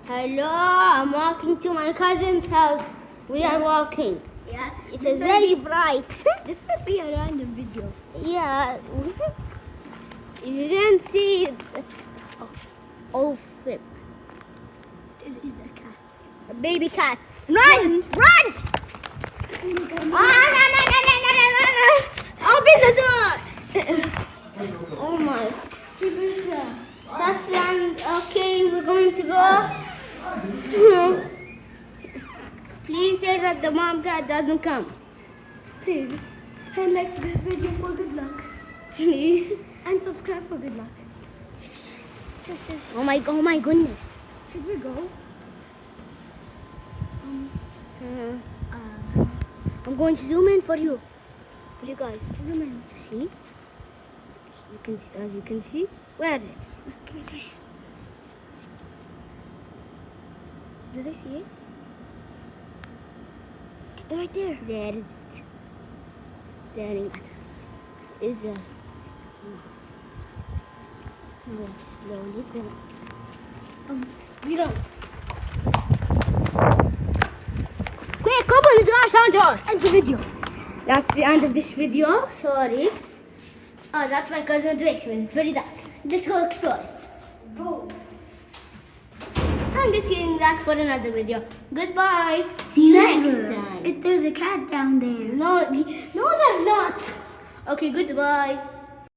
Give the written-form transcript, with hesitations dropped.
Hello, I'm walking to my cousin's house. We are walking. Yeah. It is very bright. This will be a random video. Yeah. You didn't see it. Oh, flip. It is a cat. A baby cat. Run! Run! No. Open the door! Oh my. Touchland. Okay, we're going to go. Please say that the mom cat doesn't come. Please, and like this video for good luck. Please. And subscribe for good luck. Oh my goodness. Should we go? I'm going to zoom in for you. For you guys. Zoom in. See? As you can see. Where is it? Okay. Do they see it? Right there. There is it. There it is. Slowly go. We don't. Quick, open the door, sound door. End the video. That's the end of this video. Sorry. Oh, that's my cousin's basement. It's very dark. Let's go explore it. Bro. I'm just kidding. That's for another video. Goodbye. See you next time. There's a cat down there. No, there's not. Okay, goodbye.